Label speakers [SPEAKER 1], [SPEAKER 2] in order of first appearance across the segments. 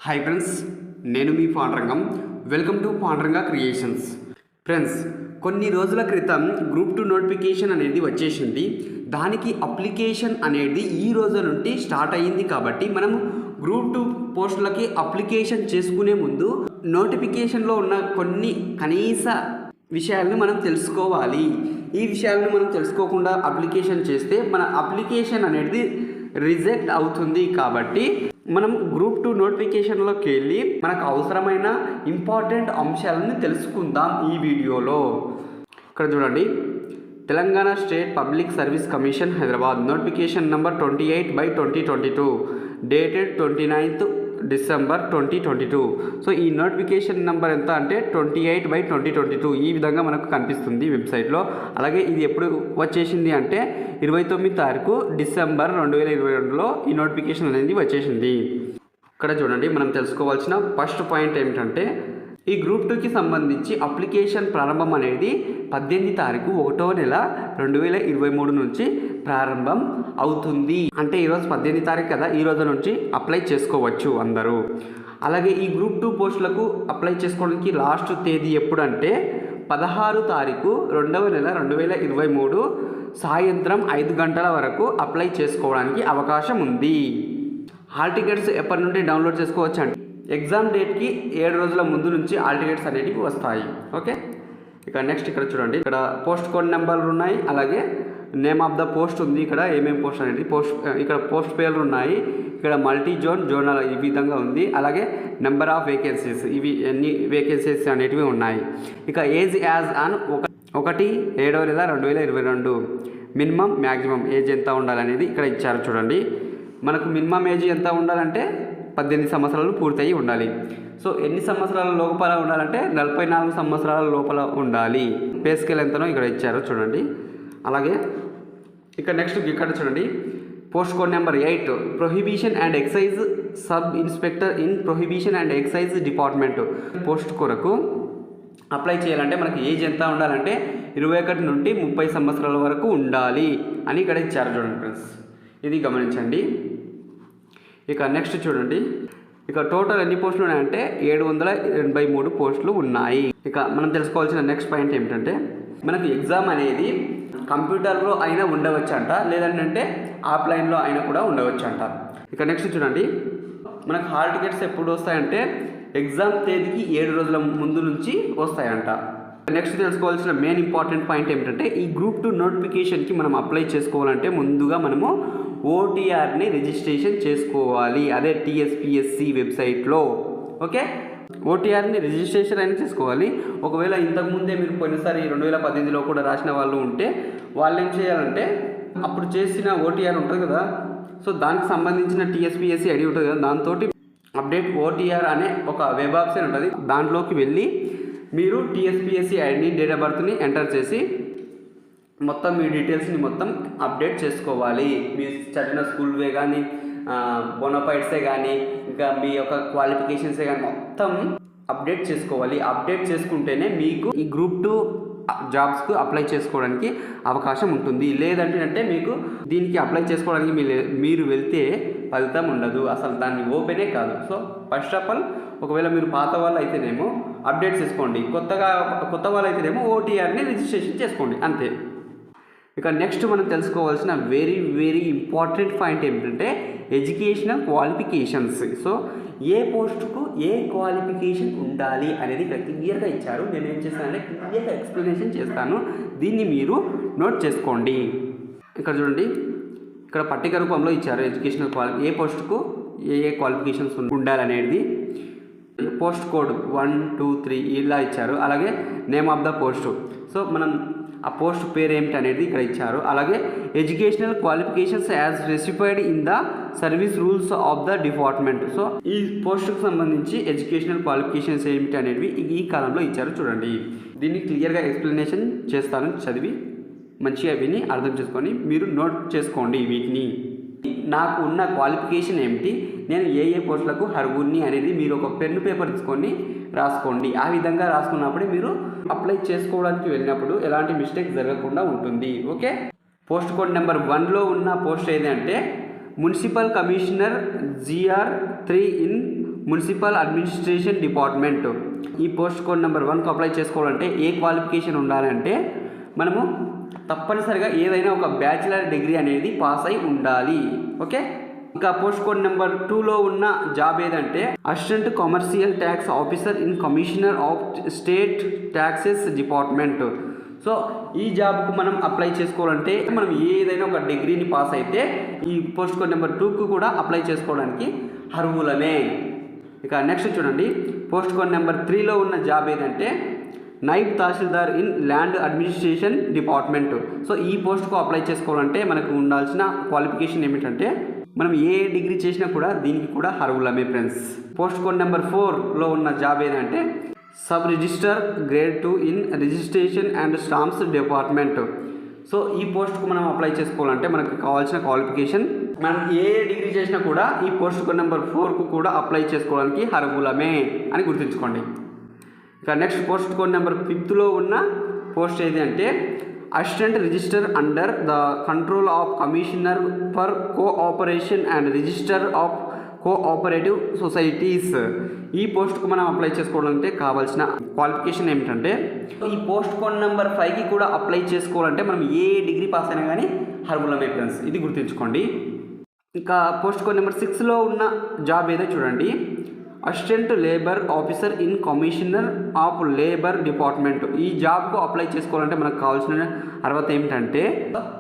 [SPEAKER 1] Hi friends, నేను మీ Pandurangam. Welcome to Panduranga creations. Friends, కొన్ని రోజుల క్రితం గ్రూప్ 2 నోటిఫికేషన్ అనేది వచ్చేసింది. దానికి అప్లికేషన్ అనేది ఈ రోజు నుండి స్టార్ట్ అయ్యింది. కాబట్టి మనం గ్రూప్ 2 పోస్టులకి అప్లికేషన్ చేసుకునే ముందు నోటిఫికేషన్లో ఉన్న కొన్ని కనీస విషయాలను మనం తెలుసుకోవాలి. ఈ విషయాలను మనం తెలుసుకోకుండా అప్లికేషన్ చేస్తే మన అప్లికేషన్ అనేది రిజెక్ట్ అవుతుంది. కాబట్టి మనం గ్రూప్ 2 నోటిఫికేషన్లోకి వెళ్ళి మనకు అవసరమైన ఇంపార్టెంట్ అంశాలను తెలుసుకుందాం ఈ వీడియోలో. ఇక్కడ చూడండి, Telangana state public service commission Hyderabad notification number 28/2022 dated 29th December 2022. So ఈ నోటిఫికేషన్ నెంబర్ ఎంత అంటే 28/2022 ఈ విధంగా మనకు కనిపిస్తుంది వెబ్సైట్లో. అలాగే ఇది ఎప్పుడు వచ్చేసింది అంటే 29 December 2022లో ఈ నోటిఫికేషన్ అనేది వచ్చేసింది. ఇక్కడ చూడండి, మనం తెలుసుకోవాల్సిన ఫస్ట్ పాయింట్ ఏమిటంటే ఈ గ్రూప్ 2కి సంబంధించి అప్లికేషన్ ప్రారంభం అనేది 18 1వ నెల 2023 నుంచి ప్రారంభం అవుతుంది. అంటే ఈరోజు 18 కదా, ఈ రోజు నుంచి అప్లై చేసుకోవచ్చు అందరూ. అలాగే ఈ గ్రూప్ 2 పోస్టులకు అప్లై చేసుకోవడానికి లాస్ట్ తేదీ ఎప్పుడంటే 16 2వ నెల 2023 సాయంత్రం 5 గంటల వరకు అప్లై చేసుకోవడానికి అవకాశం ఉంది. హాల్ టికెట్స్ ఎప్పటి నుండి డౌన్లోడ్ చేసుకోవచ్చు అంటే ఎగ్జామ్ డేట్కి 7 రోజుల ముందు నుంచి హాల్ టికెట్స్ అనేవి వస్తాయి. ఓకే, ఇక నెక్స్ట్ ఇక్కడ చూడండి, ఇక్కడ పోస్ట్ కోడ్ నెంబర్లు ఉన్నాయి. అలాగే నేమ్ ఆఫ్ ద పోస్ట్ ఉంది. ఇక్కడ ఏమేమి పోస్ట్ అనేది ఇక్కడ పోస్ట్ పేర్లు ఉన్నాయి. ఇక్కడ మల్టీ జోనల్ ఈ విధంగా ఉంది. అలాగే నెంబర్ ఆఫ్ వేకెన్సీస్, ఇవి ఎన్ని వేకెన్సీస్ అనేటివి ఉన్నాయి. ఇక age as on 1/7 2022 minimum maximum age ఎంత ఉండాలనేది ఇక్కడ ఇచ్చారు. చూడండి, మనకు మినిమం ఏజ్ ఎంత ఉండాలంటే 18 సంవత్సరాలు పూర్తయి ఉండాలి. సో ఎన్ని సంవత్సరాల లోపల ఉండాలంటే 44 సంవత్సరాల లోపల ఉండాలి. పే స్కేల్ ఎంతనో ఇక్కడ ఇచ్చారు చూడండి. అలాగే ఇక్కడ నెక్స్ట్ ఇక్కడ చూడండి, post code number 8 prohibition and excise sub inspector in prohibition and excise department post కొరకు అప్లై చేయాలంటే మనకి ఏజ్ ఎంత ఉండాలంటే 21 నుండి 30 సంవత్సరాల వరకు ఉండాలి అని ఇక్కడ ఇచ్చారు చూడండి ఫ్రెండ్స్, ఇది గమనించండి. ఇక నెక్స్ట్ చూడండి, ఇక టోటల్ ఎన్ని పోస్టులు ఉన్నాయంటే 783 పోస్టులు ఉన్నాయి. ఇక మనం తెలుసుకోవాల్సిన నెక్స్ట్ పాయింట్ ఏమిటంటే మనకు ఎగ్జామ్ అనేది కంప్యూటర్లో అయినా ఉండవచ్చంట, లేదంటే ఆఫ్లైన్లో అయినా కూడా ఉండవచ్చంట. ఇక నెక్స్ట్ చూడండి, మనకు హాల్ టికెట్స్ ఎప్పుడు వస్తాయంటే ఎగ్జామ్ తేదీకి 7 రోజుల ముందు నుంచి వస్తాయంట. నెక్స్ట్ తెలుసుకోవాల్సిన మెయిన్ ఇంపార్టెంట్ పాయింట్ ఏమిటంటే ఈ గ్రూప్ 2 నోటిఫికేషన్కి మనం అప్లై చేసుకోవాలంటే ముందుగా మనము ఓటీఆర్ని రిజిస్ట్రేషన్ చేసుకోవాలి. అదే టీఎస్పీఎస్సి వెబ్సైట్లో. ఓకే, ఓటీఆర్ని రిజిస్ట్రేషన్ అయినా చేసుకోవాలి. ఒకవేళ ఇంతకుముందే మీరు పోయినసారి 2018లో కూడా రాసిన వాళ్ళు ఉంటే వాళ్ళు ఏం చేయాలంటే అప్పుడు చేసిన ఓటీఆర్ ఉంటుంది కదా, సో దానికి సంబంధించిన టీఎస్పీఎస్సి ఐడి ఉంటుంది కదా, దాంతో అప్డేట్ ఓటీఆర్ అనే ఒక వెబ్ ఆప్షన్ ఉంటుంది. దాంట్లోకి వెళ్ళి మీరు టీఎస్పీఎస్సి ఐడిని, డేట్ ఆఫ్ బర్త్ని ఎంటర్ చేసి మొత్తం మీ డీటెయిల్స్ని మొత్తం అప్డేట్ చేసుకోవాలి. మీ చదివిన స్కూల్వే కానీ, బోనోఫైడ్సే కానీ, ఇంకా మీ యొక్క క్వాలిఫికేషన్సే కానీ మొత్తం అప్డేట్ చేసుకోవాలి. అప్డేట్ చేసుకుంటేనే మీకు ఈ గ్రూప్ 2 జాబ్స్కు అప్లై చేసుకోవడానికి అవకాశం ఉంటుంది. లేదంటే మీకు దీనికి అప్లై చేసుకోవడానికి మీరు వెళ్తే ఫలితం ఉండదు, అసలు దాన్ని ఓపెనే కాదు. సో ఫస్ట్ ఆఫ్ ఆల్ ఒకవేళ మీరు పాత వాళ్ళు అయితేనేమో అప్డేట్ చేసుకోండి, కొత్త వాళ్ళు అయితేనేమో ఓటీఆర్ని రిజిస్ట్రేషన్ చేసుకోండి, అంతే. ఇక నెక్స్ట్ మనం తెలుసుకోవాల్సిన వెరీ ఇంపార్టెంట్ పాయింట్ ఏమిటంటే ఎడ్యుకేషనల్ క్వాలిఫికేషన్స్. సో ఏ పోస్టుకు ఏ క్వాలిఫికేషన్ ఉండాలి అనేది ఇక్కడ క్లియర్గా ఇచ్చారు. నేను ఏం చేస్తానంటే క్లియర్గా ఎక్స్ప్లెనేషన్ చేస్తాను, దీన్ని మీరు నోట్ చేసుకోండి. ఇక్కడ చూడండి, ఇక్కడ పట్టిక రూపంలో ఇచ్చారు ఎడ్యుకేషనల్ ఏ పోస్టుకు ఏ క్వాలిఫికేషన్స్ ఉండాలనేది. పోస్ట్ కోడ్ 1 2 3 ఇలా ఇచ్చారు. అలాగే name of the post, so మనం ఆ పోస్ట్ పేరు ఏమిటి అనేది ఇక్కడ ఇచ్చారు. అలాగే educational qualifications as specified in the service rules of the department. So ఈ పోస్ట్కి సంబంధించి ఎడ్యుకేషనల్ క్వాలిఫికేషన్స్ ఏమిటి అనేవి ఈ కాలంలో ఇచ్చారు చూడండి. దీన్ని క్లియర్గా ఎక్స్ప్లెనేషన్ చేస్తాను, చదివి మంచిగా విని అర్థం చేసుకొని మీరు నోట్ చేసుకోండి. వీటిని నాకు ఉన్న క్వాలిఫికేషన్ ఏమిటి, నేను ఏ పోస్టులకు అర్హుడిని అనేది మీరు ఒక పెన్ను పేపర్ తీసుకొని రాసుకోండి. ఆ విధంగా రాసుకున్నప్పుడు మీరు అప్లై చేసుకోవడానికి వెళ్ళినప్పుడు ఎలాంటి మిస్టేక్ జరగకుండా ఉంటుంది. ఓకే, పోస్ట్ కోడ్ నెంబర్ 1లో ఉన్న పోస్ట్ ఏదంటే municipal commissioner GR 3 in municipal administration department. ఈ పోస్ట్ కోడ్ నెంబర్ 1కు అప్లై చేసుకోవాలంటే ఏ క్వాలిఫికేషన్ ఉండాలంటే మనము తప్పనిసరిగా ఏదైనా ఒక బ్యాచిలర్ డిగ్రీ అనేది పాస్ అయి ఉండాలి. ఓకే. ఇంకా పోస్ట్ కోడ్ నెంబర్ 2లో ఉన్న జాబ్ ఏదంటే assistant commercial tax officer in commissioner of state taxes department. So ఈ జాబ్కు మనం అప్లై చేసుకోవాలంటే మనం ఏదైనా ఒక డిగ్రీని పాస్ అయితే ఈ పోస్ట్ కోడ్ నెంబర్ 2కు కూడా అప్లై చేసుకోవడానికి అర్హులమే. ఇక నెక్స్ట్ చూడండి, పోస్ట్ కోడ్ నెంబర్ 3లో ఉన్న జాబ్ ఏదంటే Naib tahsildar in land administration department. So ఈ పోస్ట్కు అప్లై చేసుకోవాలంటే మనకు ఉండాల్సిన క్వాలిఫికేషన్ ఏమిటంటే మనం ఏ డిగ్రీ చేసినా కూడా దీనికి కూడా అర్హులమే ఫ్రెండ్స్. పోస్ట్ కోడ్ నెంబర్ 4లో ఉన్న జాబ్ ఏదంటే sub register grade 2 in registration and stamps department. So ఈ పోస్ట్కు మనం అప్లై చేసుకోవాలంటే మనకు కావాల్సిన క్వాలిఫికేషన్ మనం ఏ డిగ్రీ చేసినా కూడా ఈ పోస్ట్ కోడ్ నెంబర్ 4కు కూడా అప్లై చేసుకోవడానికి అర్హులమే అని గుర్తుంచుకోండి. ఇక నెక్స్ట్ పోస్ట్ కోడ్ నెంబర్ 5లో ఉన్న పోస్ట్ ఏది అంటే assistant register under the control of commissioner for cooperation and register of cooperative societies. ఈ పోస్ట్కు మనం అప్లై చేసుకోవాలంటే కావాల్సిన క్వాలిఫికేషన్ ఏమిటంటే ఈ పోస్ట్ కోడ్ నెంబర్ 5కి కూడా అప్లై చేసుకోవాలంటే మనం ఏ డిగ్రీ పాస్ అయినా కానీ అర్హులమే ఫ్రెండ్స్, ఇది గుర్తుంచుకోండి. ఇంకా పోస్ట్ కోడ్ నెంబర్ 6లో ఉన్న జాబ్ ఏదో చూడండి, assistant labour officer in commissioner of labour department. ఈ జాబ్కు అప్లై చేసుకోవాలంటే మనకు కావాల్సిన అర్హత ఏమిటంటే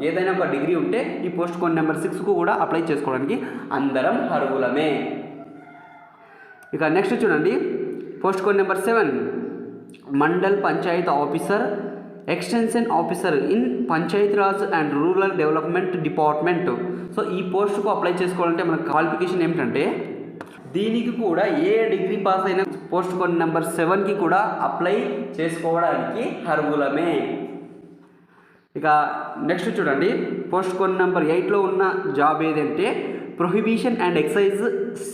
[SPEAKER 1] ఏదైనా ఒక డిగ్రీ ఉంటే ఈ పోస్ట్ కోడ్ నెంబర్ 6కు కూడా అప్లై చేసుకోవడానికి అందరం అర్హులమే. ఇక నెక్స్ట్ చూడండి, post code number 7 mandal Panchayat officer extension officer in Panchayat Raj and rural development department. So ఈ పోస్ట్కు అప్లై చేసుకోవాలంటే మనకు క్వాలిఫికేషన్ ఏమిటంటే దీనికి కూడా ఏ డిగ్రీ పాస్ అయినా పోస్ట్ కోడ్ నెంబర్ 7కి కూడా అప్లై చేసుకోవడానికి అర్హులమే. ఇక నెక్స్ట్ చూడండి, పోస్ట్ కోడ్ నెంబర్ 8లో ఉన్న జాబ్ ఏదంటే prohibition and excise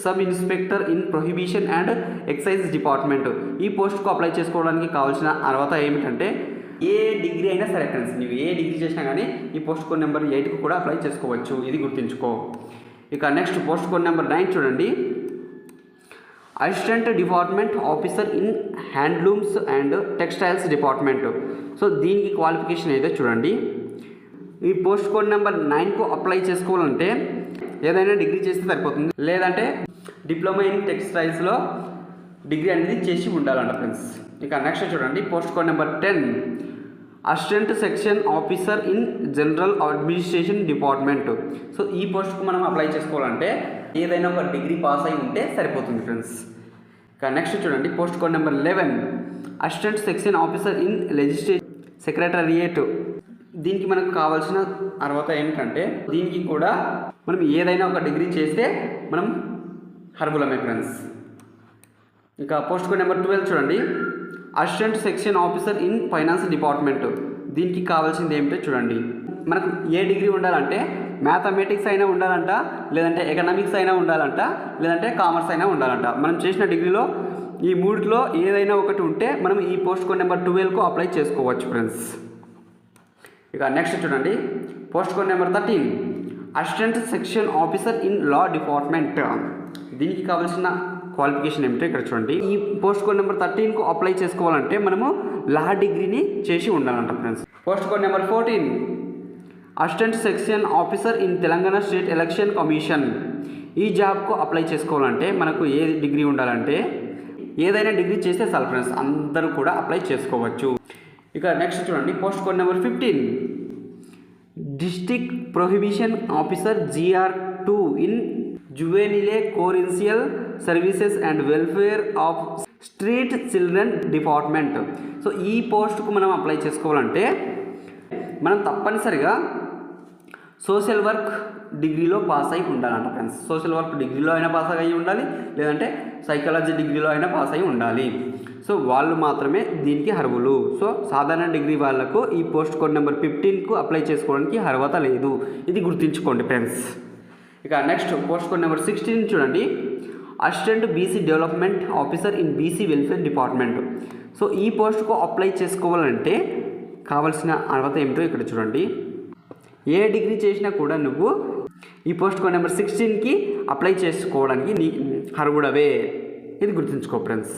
[SPEAKER 1] sub inspector in prohibition and excise department. ఈ పోస్ట్కు అప్లై చేసుకోవడానికి కావాల్సిన అర్హత ఏమిటంటే ఏ డిగ్రీ అయినా సరే ఫ్రెండ్స్, నువ్వు ఏ డిగ్రీ చేసినా కానీ ఈ పోస్ట్ కోడ్ నెంబర్ 8కు కూడా అప్లై చేసుకోవచ్చు, ఇది గుర్తుంచుకో. ఇక నెక్స్ట్ పోస్ట్ కోడ్ నెంబర్ 9 చూడండి, assistant department officer in handlooms and textiles department. So దీనికి క్వాలిఫికేషన్ అయితే చూడండి, ఈ పోస్ట్ కోడ్ నెంబర్ 9కు అప్లై చేసుకోవాలంటే ఏదైనా డిగ్రీ చేస్తే సరిపోతుంది, లేదంటే డిప్లొమా ఇన్ టెక్స్టైల్స్లో డిగ్రీ అనేది చేసి ఉండాలంట ఫ్రెండ్స్. ఇక నెక్స్ట్ చూడండి, post code number 10 assistant section officer in general administration department. So ఈ పోస్ట్కు మనం అప్లై చేసుకోవాలంటే ఏదైనా ఒక డిగ్రీ పాస్ అయి ఉంటే సరిపోతుంది ఫ్రెండ్స్. ఇక నెక్స్ట్ చూడండి, post code number 11 assistant section officer in legislative secretariat. దీనికి మనకు కావాల్సిన అర్హత ఏమిటంటే దీనికి కూడా మనం ఏదైనా ఒక డిగ్రీ చేస్తే మనం అర్హులమే ఫ్రెండ్స్. ఇంకా పోస్ట్ కోడ్ నెంబర్ 12 చూడండి, assistant section officer in finance department. దీనికి కావాల్సింది ఏమిటో చూడండి, మనకు ఏ డిగ్రీ ఉండాలంటే మ్యాథమెటిక్స్ అయినా ఉండాలంట, లేదంటే ఎకనామిక్స్ అయినా ఉండాలంట, లేదంటే కామర్స్ అయినా ఉండాలంట. మనం చేసిన డిగ్రీలో ఈ మూడిలో ఏదైనా ఒకటి ఉంటే మనం ఈ పోస్ట్ కోడ్ నెంబర్ 12కు అప్లై చేసుకోవచ్చు ఫ్రెండ్స్. ఇక నెక్స్ట్ చూడండి, post code number 13 assistant section officer in law department. దీనికి కావాల్సిన క్వాలిఫికేషన్ ఏమిటో ఇక్కడ చూడండి, ఈ పోస్ట్ కోడ్ నెంబర్ 13కు అప్లై చేసుకోవాలంటే మనము లా డిగ్రీని చేసి ఉండాలంట friends. Post code number 14 assistant section officer in Telangana state election commission. ఈ జాబ్కు అప్లై చేసుకోవాలంటే మనకు ఏ డిగ్రీ ఉండాలంటే ఏదైనా డిగ్రీ చేస్తే చాలు ఫ్రెండ్స్, అందరూ కూడా అప్లై చేసుకోవచ్చు. ఇక నెక్స్ట్ చూడండి, post code number 15 district prohibition officer GR2 in juvenile correctional services and welfare of street children department. So ఈ పోస్ట్కు మనం అప్లై చేసుకోవాలంటే మనం తప్పనిసరిగా సోషల్ వర్క్ డిగ్రీలో పాస్ అయి ఉండాలంట ఫ్రెండ్స్. సోషల్ వర్క్ డిగ్రీలో అయినా పాస్ అయ్యి ఉండాలి, లేదంటే సైకాలజీ డిగ్రీలో అయినా పాస్ అయి ఉండాలి. సో వాళ్ళు మాత్రమే దీనికి అర్హులు. సో సాధారణ డిగ్రీ వాళ్ళకు ఈ పోస్ట్ కోడ్ నెంబర్ 15కు అప్లై చేసుకోవడానికి అర్హత లేదు, ఇది గుర్తుంచుకోండి ఫ్రెండ్స్. ఇక నెక్స్ట్ పోస్ట్ కోడ్ నెంబర్ 16 చూడండి, assistant BC development officer in BC welfare department. So ఈ పోస్ట్కు అప్లై చేసుకోవాలంటే కావాల్సిన అర్హత ఏమిటో ఇక్కడ చూడండి, ఏ డిగ్రీ చేసినా కూడా నువ్వు ఈ పోస్ట్ కోడ్ నెంబర్ 16కి అప్లై చేసుకోవడానికి నీ అర్హుడవే. ఇది గుర్తుంచుకో ఫ్రెండ్స్.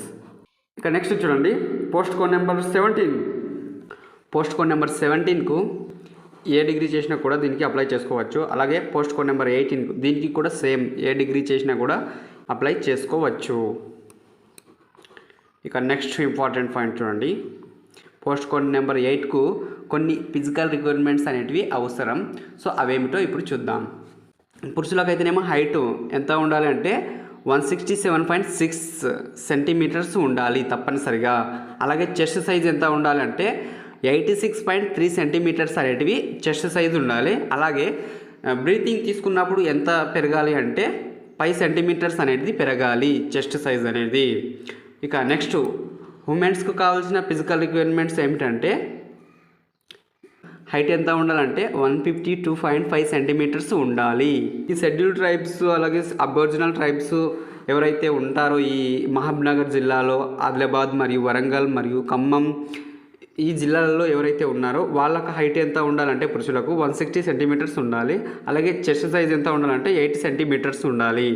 [SPEAKER 1] ఇక నెక్స్ట్ చూడండి, post code number 17. Post code number 17కు ఏ డిగ్రీ చేసినా కూడా దీనికి అప్లై చేసుకోవచ్చు. అలాగే పోస్ట్ కోడ్ నెంబర్ 18కు దీనికి కూడా సేమ్, ఏ డిగ్రీ చేసినా కూడా అప్లై చేసుకోవచ్చు. ఇక నెక్స్ట్ ఇంపార్టెంట్ పాయింట్ చూడండి, పోస్ట్ కోడ్ నెంబర్ 8కు కొన్ని ఫిజికల్ రిక్వైర్మెంట్స్ అనేటివి అవసరం. సో అవేమిటో ఇప్పుడు చూద్దాం. పురుషులకైతేనేమో హైటు ఎంత ఉండాలి అంటే 167.6 సెంటీమీటర్స్ ఉండాలి తప్పనిసరిగా. అలాగే చెస్ట్ సైజ్ ఎంత ఉండాలంటే 86.3 సెంటీమీటర్స్ అనేటివి చెస్ట్ సైజ్ ఉండాలి. అలాగే బ్రీతింగ్ తీసుకున్నప్పుడు ఎంత పెరగాలి అంటే 5 సెంటీమీటర్స్ అనేది పెరగాలి చెస్ట్ సైజ్ అనేది. ఇక నెక్స్ట్ ఉమెన్స్కు కావాల్సిన ఫిజికల్ రిక్వైర్మెంట్స్ ఏమిటంటే హైట్ ఎంత ఉండాలంటే 152.5 సెంటీమీటర్స్ ఉండాలి. ఈ షెడ్యూల్డ్ ట్రైబ్స్ అలాగే అబోరిజినల్ ట్రైబ్స్ ఎవరైతే ఉంటారో ఈ మహబూబ్నగర్ జిల్లాలో, ఆదిలాబాద్ మరియు వరంగల్ మరియు ఖమ్మం ఈ జిల్లాలలో ఎవరైతే ఉన్నారో వాళ్ళకి హైట్ ఎంత ఉండాలంటే పురుషులకు 160 సెంటీమీటర్స్ ఉండాలి. అలాగే చెస్ట్ సైజ్ ఎంత ఉండాలంటే 80 సెంటీమీటర్స్ ఉండాలి.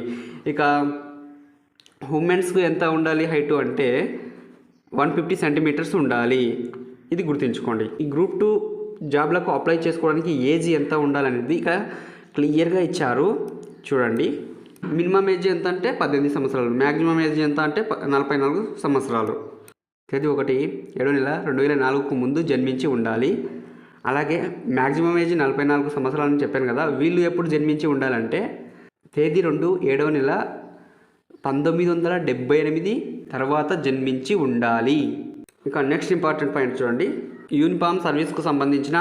[SPEAKER 1] ఇక ఉమెన్స్కు ఎంత ఉండాలి హైటు అంటే 150 సెంటీమీటర్స్ ఉండాలి. ఇది గుర్తుంచుకోండి. ఈ గ్రూప్ 2 జాబ్లకు అప్లై చేసుకోవడానికి ఏజ్ ఎంత ఉండాలనేది ఇక క్లియర్గా ఇచ్చారు చూడండి. మినిమం ఏజ్ ఎంత అంటే 18 సంవత్సరాలు, మ్యాక్సిమం ఏజ్ ఎంత అంటే 44 సంవత్సరాలు. తేదీ 1/7/2004కు ముందు జన్మించి ఉండాలి. అలాగే మ్యాక్సిమం ఏజ్ 44 సంవత్సరాలు అని చెప్పాను కదా, వీళ్ళు ఎప్పుడు జన్మించి ఉండాలంటే తేదీ 2/7/1978 తర్వాత జన్మించి ఉండాలి. ఇక నెక్స్ట్ ఇంపార్టెంట్ పాయింట్ చూడండి, యూనిఫామ్ సర్వీస్కు సంబంధించిన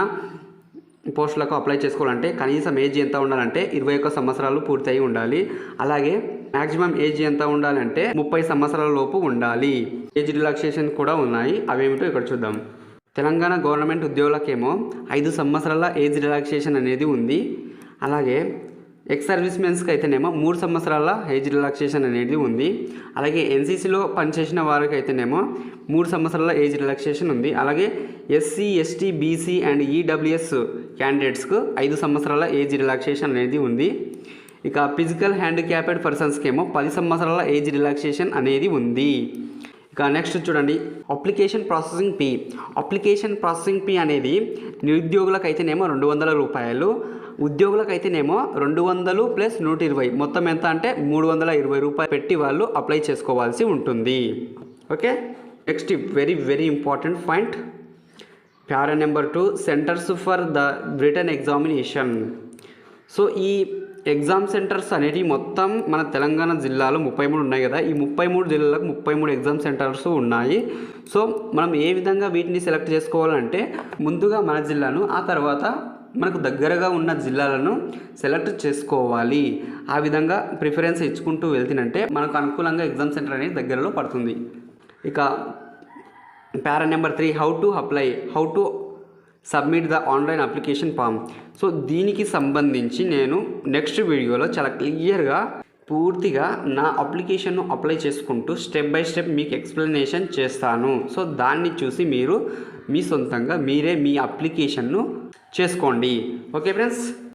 [SPEAKER 1] పోస్టులకు అప్లై చేసుకోవాలంటే కనీసం ఏజ్ ఎంత ఉండాలంటే 21 సంవత్సరాలు పూర్తయి ఉండాలి. అలాగే మ్యాక్సిమం ఏజ్ ఎంత ఉండాలంటే 30 సంవత్సరాల లోపు ఉండాలి. ఏజ్ రిలాక్సేషన్ కూడా ఉన్నాయి, అవేమిటో ఇక్కడ చూద్దాం. తెలంగాణ గవర్నమెంట్ ఉద్యోగులకేమో 5 సంవత్సరాల ఏజ్ రిలాక్సేషన్ అనేది ఉంది. అలాగే ఎక్స్ సర్వీస్ మెన్స్కి అయితేనేమో 3 సంవత్సరాల ఏజ్ రిలాక్సేషన్ అనేది ఉంది. అలాగే ఎన్సీసీలో పనిచేసిన వారికి అయితేనేమో 3 సంవత్సరాల ఏజ్ రిలాక్సేషన్ ఉంది. అలాగే SC, ST, BC and EWS క్యాండిడేట్స్కు 5 సంవత్సరాల ఏజ్ రిలాక్సేషన్ అనేది ఉంది. ఇక ఫిజికల్ హ్యాండిక్యాప్డ్ పర్సన్స్కి ఏమో 10 సంవత్సరాల ఏజ్ రిలాక్సేషన్ అనేది ఉంది. ఇక నెక్స్ట్ చూడండి, application processing fee. Application processing fee అనేది నిరుద్యోగులకు అయితేనేమో 200 రూపాయలు, ఉద్యోగులకు అయితేనేమో 200 + 120 మొత్తం ఎంత అంటే 320 రూపాయలు పెట్టి వాళ్ళు అప్లై చేసుకోవాల్సి ఉంటుంది. Okay, next very important point, para number 2 centres for the written examination. So ఈ ఎగ్జామ్ సెంటర్స్ అనేవి మొత్తం మన తెలంగాణ జిల్లాలో 33 ఉన్నాయి కదా, ఈ 33 జిల్లాలకు 33 ఎగ్జామ్ సెంటర్స్ ఉన్నాయి. సో మనం ఏ విధంగా వీటిని సెలెక్ట్ చేసుకోవాలంటే ముందుగా మన జిల్లాను, ఆ తర్వాత మనకు దగ్గరగా ఉన్న జిల్లాలను సెలెక్ట్ చేసుకోవాలి. ఆ విధంగా ప్రిఫరెన్స్ ఇచ్చుకుంటూ వెళ్తేనంటే మనకు అనుకూలంగా ఎగ్జామ్ సెంటర్ అనేది దగ్గరలో పడుతుంది. ఇక para number 3 how to submit the online application form. So దీనికి సంబంధించి నేను నెక్స్ట్ వీడియోలో చాలా క్లియర్గా పూర్తిగా నా అప్లికేషన్ను అప్లై చేసుకుంటూ స్టెప్ బై స్టెప్ మీకు ఎక్స్ప్లెనేషన్ చేస్తాను. సో దాన్ని చూసి మీరు మీ సొంతంగా మీరే మీ అప్లికేషన్ను చేసుకోండి. Okay friends.